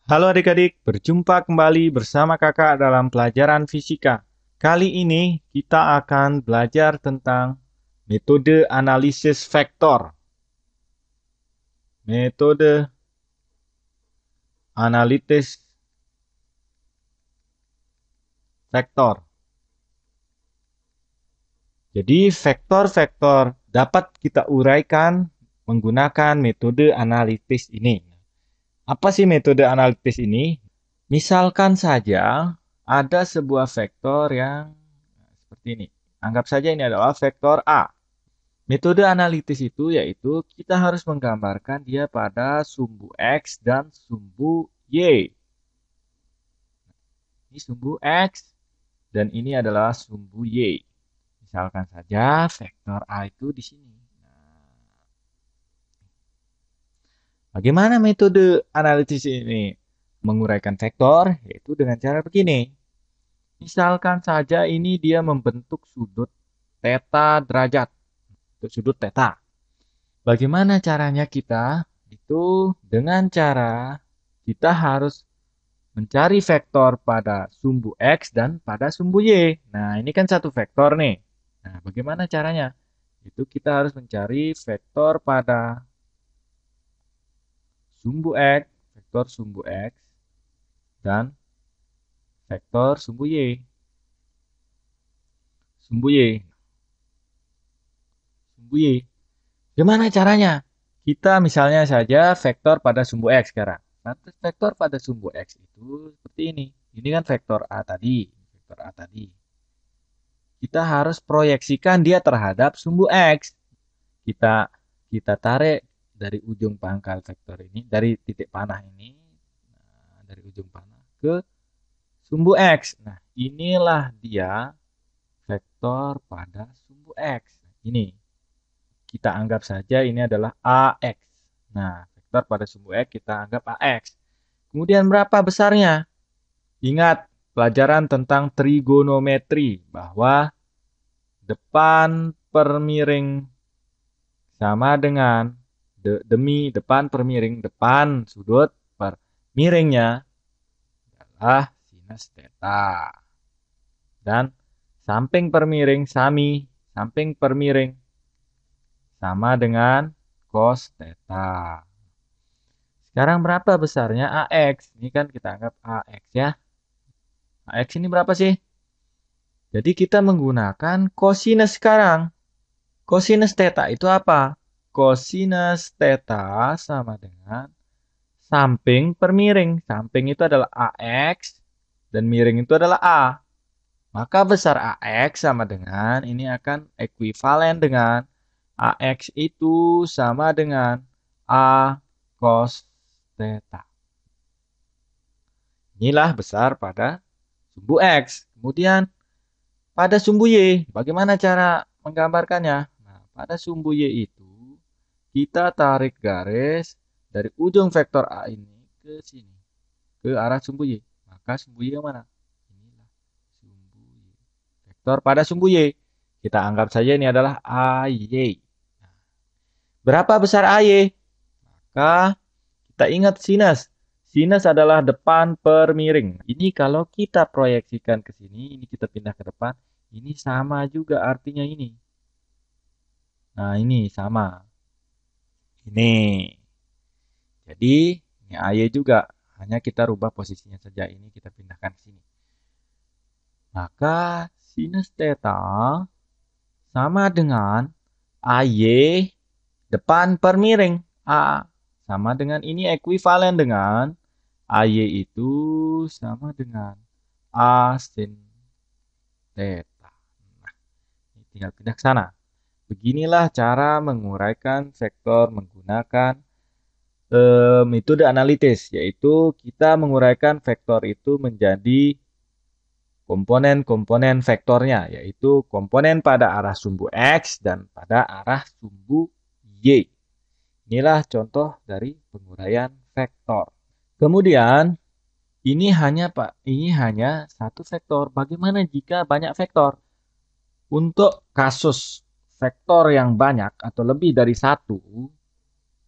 Halo adik-adik, berjumpa kembali bersama kakak dalam pelajaran fisika. Kali ini kita akan belajar tentang metode analisis vektor. Metode analisis vektor. Jadi vektor-vektor dapat kita uraikan menggunakan metode analisis ini. Apa sih metode analisis ini? Misalkan saja ada sebuah vektor yang seperti ini. Anggap saja ini adalah vektor A. Metode analitis itu yaitu kita harus menggambarkan dia pada sumbu X dan sumbu Y. Ini sumbu X dan ini adalah sumbu Y. Misalkan saja vektor A itu di sini. Bagaimana metode analitis ini menguraikan vektor? Yaitu dengan cara begini. Misalkan saja ini dia membentuk sudut theta derajat. Untuk sudut theta. Bagaimana caranya kita? Itu dengan cara kita harus mencari vektor pada sumbu X dan pada sumbu Y. Nah, ini kan satu vektor nih. Nah, bagaimana caranya? Itu kita harus mencari vektor pada sumbu X dan vektor sumbu Y. Sumbu Y. Sumbu Y. Gimana caranya? Kita misalnya saja vektor pada sumbu X sekarang. Nah, vektor pada sumbu X itu seperti ini. Ini kan vektor A tadi. Vektor A tadi. Kita harus proyeksikan dia terhadap sumbu X. Kita kita tarik dari ujung pangkal vektor ini, dari titik panah ini, dari ujung panah ke sumbu X. Nah, inilah dia vektor pada sumbu X. Ini kita anggap saja ini adalah AX. Nah, vektor pada sumbu X kita anggap AX. Kemudian berapa besarnya? Ingat pelajaran tentang trigonometri bahwa depan per miring sama dengan demi depan per miring, depan sudut per miringnya adalah sinus theta. Dan samping per miring samping per miring sama dengan cos theta. Sekarang berapa besarnya AX? Ini kan kita anggap AX ya. AX ini berapa sih? Jadi kita menggunakan cosinus sekarang. Cosinus theta itu apa? Cosinus theta sama dengan samping per miring. Samping itu adalah AX dan miring itu adalah A. Maka besar AX sama dengan ini akan ekuivalen dengan AX itu sama dengan A cos theta. Inilah besar pada sumbu X. Kemudian pada sumbu Y, bagaimana cara menggambarkannya? Nah, pada sumbu Y itu kita tarik garis dari ujung vektor A ini ke sini, ke arah sumbu Y. Maka sumbu Y yang mana? Inilah sumbu Y. Vektor pada sumbu Y. Kita anggap saja ini adalah AY. Berapa besar AY? Maka kita ingat sinus. Sinus adalah depan per miring. Ini kalau kita proyeksikan ke sini, ini kita pindah ke depan, ini sama juga artinya ini. Nah, ini sama. Ini. Jadi, ini AY juga. Hanya kita rubah posisinya saja. Ini kita pindahkan ke sini. Maka sinus theta sama dengan AY depan per miring. A sama dengan ini ekuivalen dengan AY itu sama dengan A sin theta. Nah, ini tinggal pindah ke sana. Beginilah cara menguraikan vektor menggunakan metode analitis, yaitu kita menguraikan vektor itu menjadi komponen-komponen vektornya, yaitu komponen pada arah sumbu X dan pada arah sumbu Y. Inilah contoh dari penguraian vektor. Kemudian ini hanya satu vektor. Bagaimana jika banyak vektor? Untuk kasus vektor yang banyak atau lebih dari satu,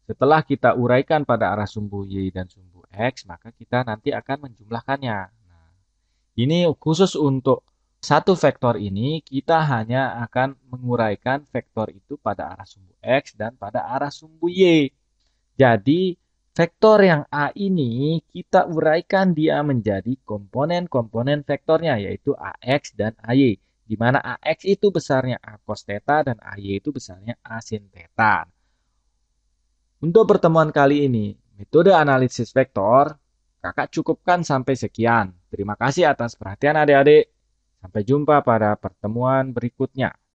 Setelah kita uraikan pada arah sumbu Y dan sumbu X, maka kita nanti akan menjumlahkannya. Nah, ini khusus untuk satu vektor ini, kita hanya akan menguraikan vektor itu pada arah sumbu X dan pada arah sumbu Y. Jadi, vektor yang A ini kita uraikan dia menjadi komponen-komponen vektornya, yaitu AX dan AY. Di mana AX itu besarnya A cos theta dan AY itu besarnya A sin theta. Untuk pertemuan kali ini, metode analisis vektor, kakak cukupkan sampai sekian. Terima kasih atas perhatian adik-adik. Sampai jumpa pada pertemuan berikutnya.